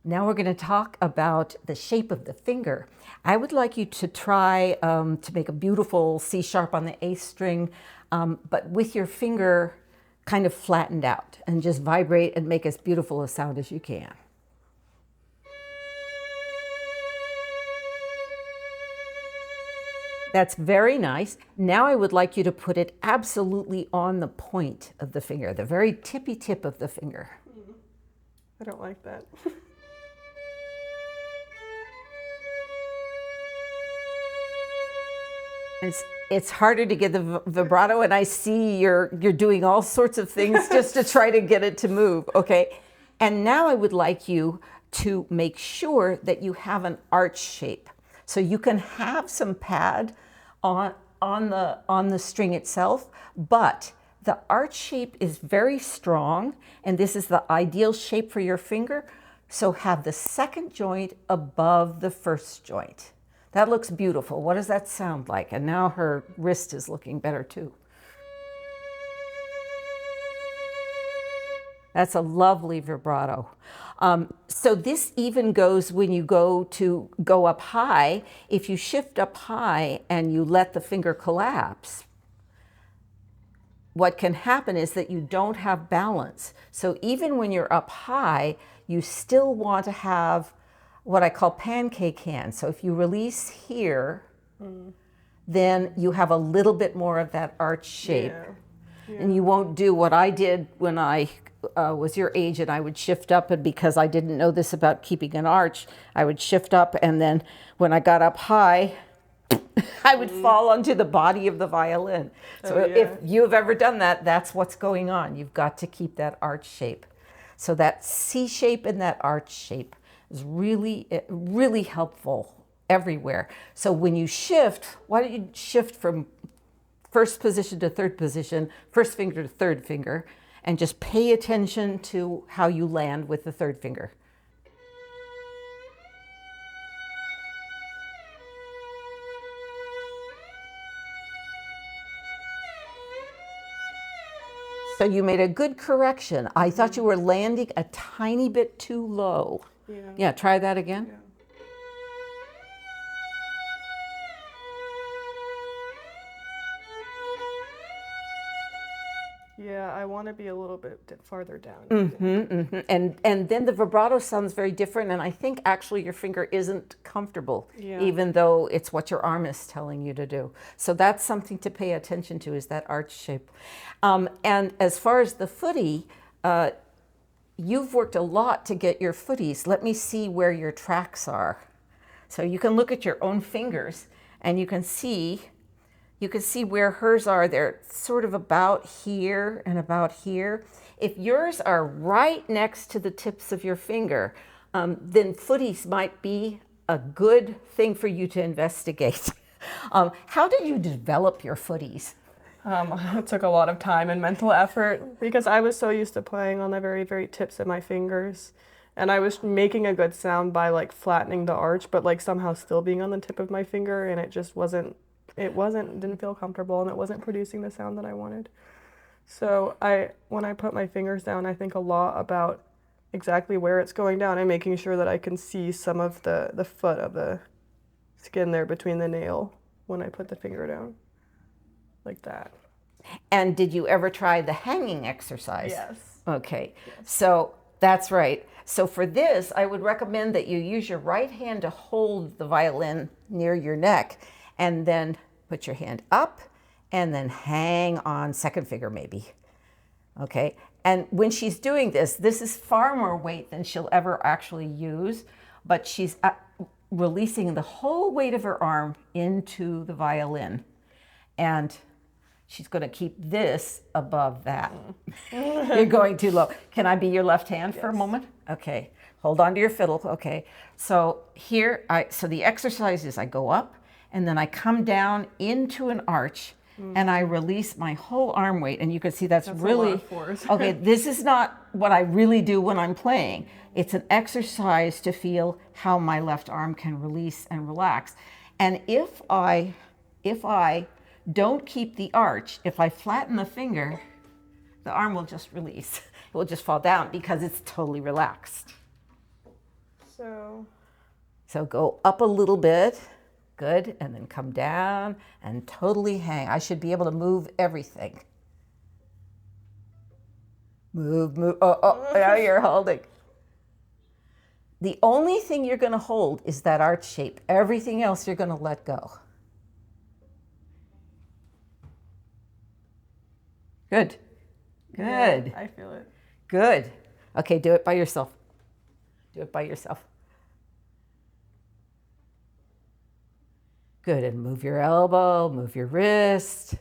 Now we're going to talk about the shape of the finger. I would like you to try to make a beautiful C sharp on the A string, but with your finger kind of flattened out, and just vibrate and make as beautiful a sound as you can. That's very nice. Now I would like you to put it absolutely on the point of the finger, the very tippy tip of the finger. I don't like that. It's harder to get the vibrato, and I see you're doing all sorts of things just to try to get it to move, okay? And now I would like you to make sure that you have an arch shape. So you can have some pad on the string itself, but the arch shape is very strong, and this is the ideal shape for your finger. So have the second joint above the first joint. That looks beautiful. What does that sound like? And now her wrist is looking better too. That's a lovely vibrato. So this even goes when you go up high. If you shift up high and you let the finger collapse, what can happen is that you don't have balance. So even when you're up high, you still want to have what I call pancake hands. So if you release here, then you have a little bit more of that arch shape. Yeah. And you won't do what I did when I was your age, and I would shift up, and because I didn't know this about keeping an arch, I would shift up, and then when I got up high, I would fall onto the body of the violin. So if you've ever done that, that's what's going on. You've got to keep that arch shape. So that C shape and that arch shape is really helpful everywhere. So when you shift, why don't you shift from first position to third position, first finger to third finger, and just pay attention to how you land with the third finger. So you made a good correction. I thought you were landing a tiny bit too low. Yeah, try that again. Yeah. Yeah, I want to be a little bit farther down. And then the vibrato sounds very different, and I think actually your finger isn't comfortable, even though it's what your arm is telling you to do. So that's something to pay attention to, is that arch shape. And as far as the footy, you've worked a lot to get your footies. Let me see where your tracks are. So you can look at your own fingers, and you can see where hers are. They're sort of about here and about here. If yours are right next to the tips of your finger, then footies might be a good thing for you to investigate. How did you develop your footies? It took a lot of time and mental effort because I was so used to playing on the very, very tips of my fingers. And I was making a good sound by like flattening the arch, but like somehow still being on the tip of my finger, and it just didn't feel comfortable, and it wasn't producing the sound that I wanted. So when I put my fingers down, I think a lot about exactly where it's going down and making sure that I can see some of the foot of the skin there between the nail when I put the finger down, like that. And did you ever try the hanging exercise? Yes. Okay, so that's right. So for this, I would recommend that you use your right hand to hold the violin near your neck, and then put your hand up, and then hang on second finger maybe. Okay, and when she's doing this is far more weight than she'll ever actually use, but she's releasing the whole weight of her arm into the violin, and she's going to keep this above that. You're going too low. Can I be your left hand for a moment? Okay, hold on to your fiddle. Okay, so here, so the exercise is I go up, and then I come down into an arch, and I release my whole arm weight. And you can see that's really, a lot of force. Okay, this is not what I really do when I'm playing. It's an exercise to feel how my left arm can release and relax. And if I don't keep the arch, if I flatten the finger, the arm will just release. It will just fall down because it's totally relaxed. So go up a little bit. Good. And then come down and totally hang. I should be able to move everything. Move, move. Oh, now you're holding. The only thing you're going to hold is that arch shape. Everything else you're going to let go. Good. Good. Yeah, I feel it. Good. Okay, do it by yourself. Do it by yourself. Good, and move your elbow, move your wrist.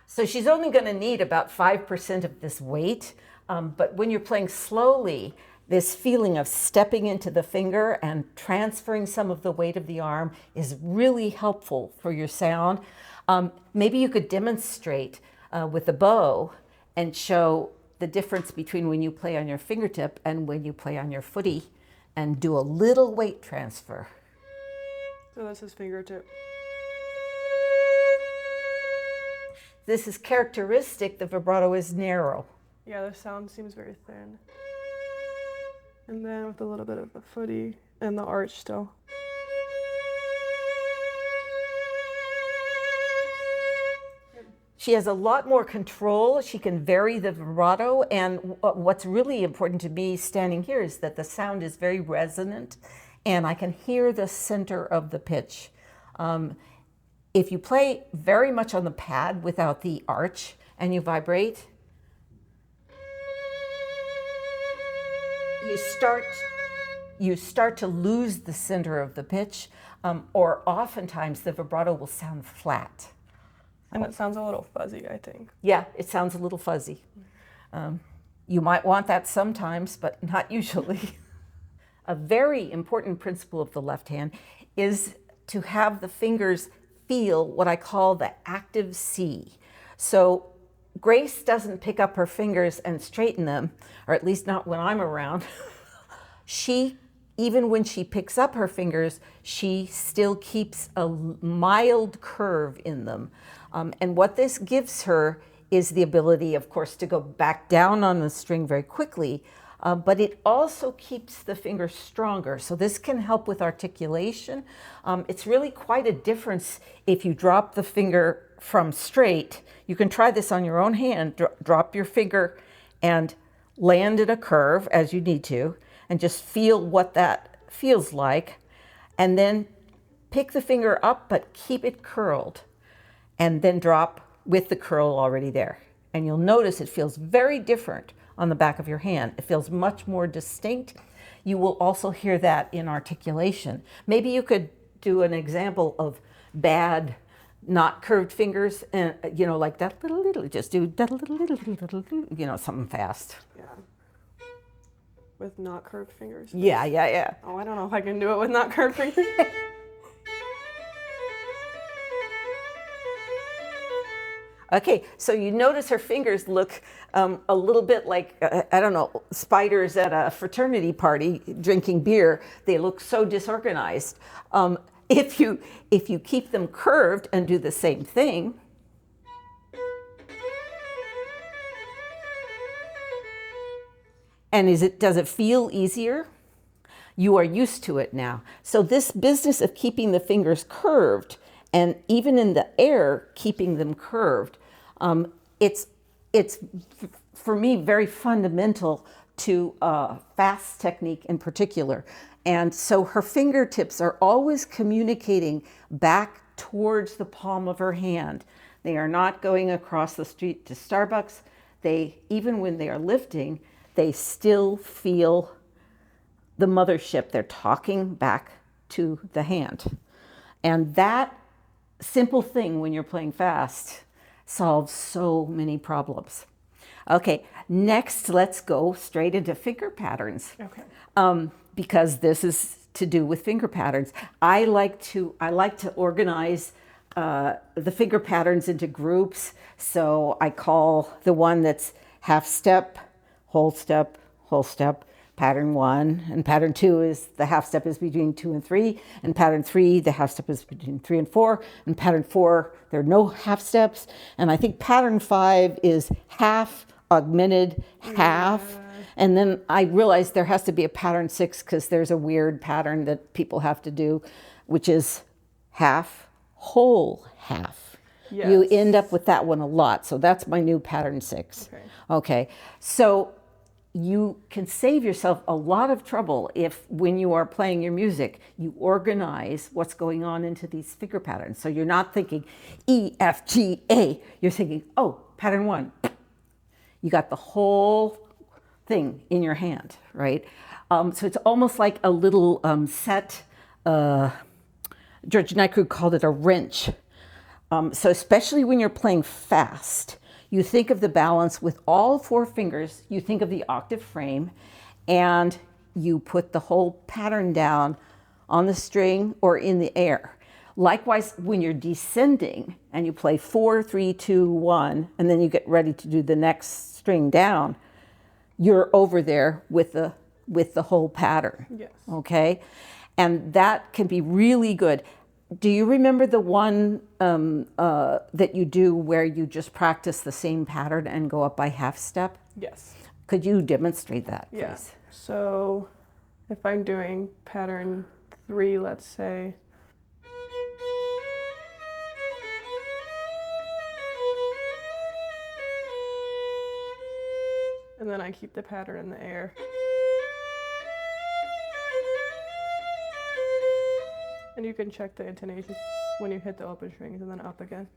So she's only going to need about 5% of this weight, but when you're playing slowly, this feeling of stepping into the finger and transferring some of the weight of the arm is really helpful for your sound. Maybe you could demonstrate with the bow and show the difference between when you play on your fingertip and when you play on your footy, and do a little weight transfer. So this is fingertip. This is characteristic. The vibrato is narrow. Yeah, the sound seems very thin. And then with a little bit of the footy and the arch still. She has a lot more control. She can vary the vibrato. And what's really important to me standing here is that the sound is very resonant and I can hear the center of the pitch. If you play very much on the pad without the arch and you vibrate, you start to lose the center of the pitch, or oftentimes the vibrato will sound flat. And it sounds a little fuzzy, I think. Yeah, it sounds a little fuzzy. You might want that sometimes, but not usually. A very important principle of the left hand is to have the fingers feel what I call the active C. So Grace doesn't pick up her fingers and straighten them, or at least not when I'm around. Even when she picks up her fingers, she still keeps a mild curve in them. And what this gives her is the ability, of course, to go back down on the string very quickly, but it also keeps the finger stronger. So this can help with articulation. It's really quite a difference if you drop the finger from straight. You can try this on your own hand. Drop your finger and land in a curve as you need to, and just feel what that feels like. And then pick the finger up, but keep it curled. And then drop with the curl already there. And you'll notice it feels very different on the back of your hand. It feels much more distinct. You will also hear that in articulation. Maybe you could do an example of bad, not curved fingers, and like that little, just do that little, something fast. Yeah. With not curved fingers? Yeah. Oh, I don't know if I can do it with not curved fingers. Okay, so you notice her fingers look a little bit like, I don't know, spiders at a fraternity party drinking beer. They look so disorganized. If you keep them curved and do the same thing, and does it feel easier? You are used to it now. So this business of keeping the fingers curved, and even in the air, keeping them curved, it's for me very fundamental to fast technique in particular. And so her fingertips are always communicating back towards the palm of her hand. They are not going across the street to Starbucks. Even when they are lifting, they still feel the mothership. They're talking back to the hand. And that simple thing when you're playing fast solves so many problems. Okay, next let's go straight into finger patterns. Okay. Because this is to do with finger patterns. I like to organize the finger patterns into groups. So I call the one that's half step, whole step, pattern 1, and pattern 2 is the half step is between 2 and 3, and pattern 3, the half step is between 3 and 4, and pattern 4, there are no half steps, and I think pattern 5 is half, augmented, half, And then I realized there has to be a pattern 6 because there's a weird pattern that people have to do, which is half, whole half. Yes. You end up with that one a lot. So that's my new pattern 6. Okay. Okay. So you can save yourself a lot of trouble if, when you are playing your music, you organize what's going on into these finger patterns. So you're not thinking E, F, G, A. You're thinking, oh, pattern 1. You got the whole thing in your hand, right? So it's almost like a little set. George Nykrug called it a wrench. So especially when you're playing fast, you think of the balance with all 4 fingers, you think of the octave frame, and you put the whole pattern down on the string or in the air. Likewise, when you're descending and you play 4, 3, 2, 1, and then you get ready to do the next string down, you're over there with the whole pattern. Yes. Okay? And that can be really good. Do you remember the one that you do where you just practice the same pattern and go up by half step? Yes. Could you demonstrate that, please? Yeah. So if I'm doing pattern 3, let's say, and then I keep the pattern in the air. And you can check the intonation when you hit the open strings and then up again.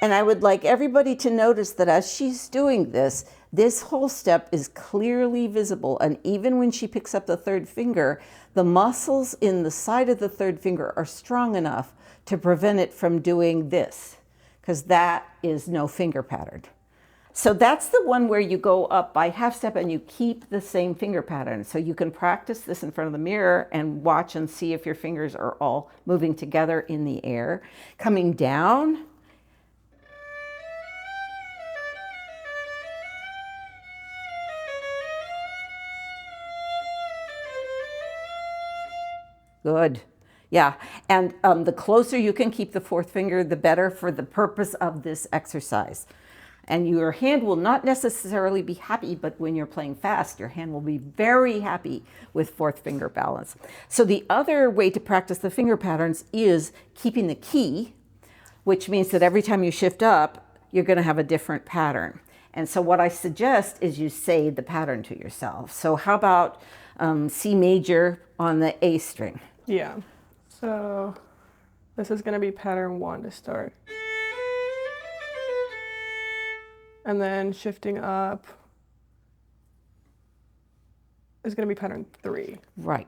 And I would like everybody to notice that as she's doing this, this whole step is clearly visible. And even when she picks up the 3rd finger, the muscles in the side of the 3rd finger are strong enough to prevent it from doing this, because that is no finger pattern. So that's the one where you go up by half step and you keep the same finger pattern. So you can practice this in front of the mirror and watch and see if your fingers are all moving together in the air. Coming down. Good. Yeah. And the closer you can keep the 4th finger, the better for the purpose of this exercise. And your hand will not necessarily be happy, but when you're playing fast, your hand will be very happy with 4th finger balance. So the other way to practice the finger patterns is keeping the key, which means that every time you shift up, you're going to have a different pattern. And so what I suggest is you say the pattern to yourself. So how about C major on the A string? Yeah. So this is going to be pattern 1 to start. And then shifting up is going to be pattern 3. Right.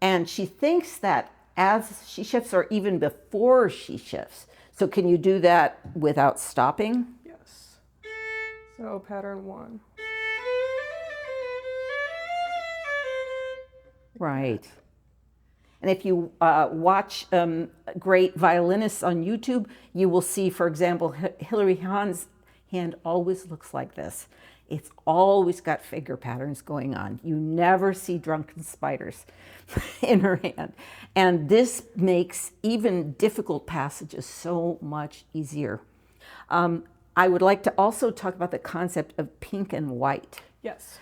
And she thinks that as she shifts or even before she shifts. So can you do that without stopping? Yes. So pattern 1. Right. And if you watch great violinists on YouTube, you will see, for example, Hilary Hahn's hand always looks like this. It's always got finger patterns going on. You never see drunken spiders in her hand. And this makes even difficult passages so much easier. I would like to also talk about the concept of pink and white. Yes.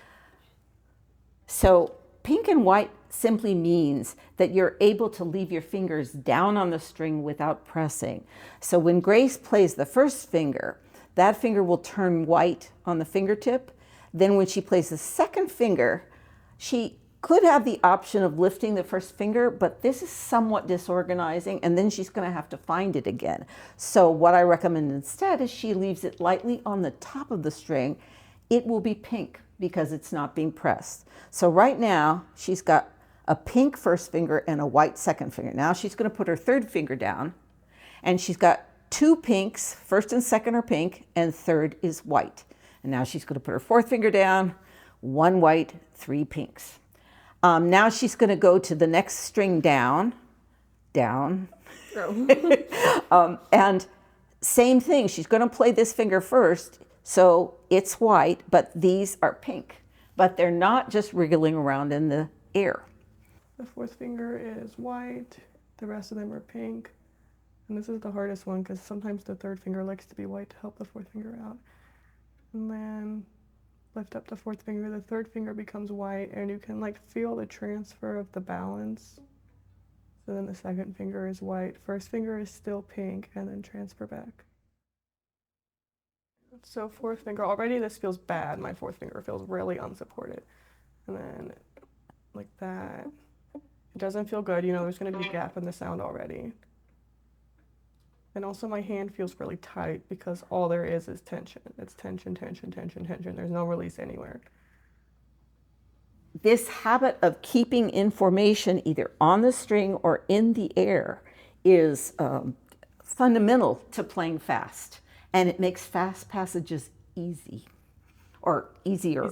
So pink and white simply means that you're able to leave your fingers down on the string without pressing. So when Grace plays the 1st finger, that finger will turn white on the fingertip. Then when she plays the 2nd finger, she could have the option of lifting the 1st finger, but this is somewhat disorganizing, and then she's going to have to find it again. So what I recommend instead is she leaves it lightly on the top of the string. It will be pink because it's not being pressed. So right now, she's got a pink 1st finger and a white 2nd finger. Now she's going to put her 3rd finger down, and she's got 2 pinks, 1st and 2nd are pink, and 3rd is white. And now she's going to put her 4th finger down, 1 white, 3 pinks. Now she's going to go to the next string down, and same thing, she's going to play this finger first, so it's white, but these are pink. But they're not just wriggling around in the air. The 4th finger is white. The rest of them are pink. And this is the hardest one because sometimes the third finger likes to be white to help the fourth finger out. And then lift up the fourth finger, the third finger becomes white, and you can like feel the transfer of the balance. So then the second finger is white, first finger is still pink, and then transfer back. So fourth finger, already this feels bad. My fourth finger feels really unsupported. And then like that. It doesn't feel good, you know, there's gonna be a gap in the sound already. And also my hand feels really tight because all there is tension. It's tension, tension, tension, tension. There's no release anywhere. This habit of keeping information either on the string or in the air is fundamental to playing fast, and it makes fast passages easy, or easier.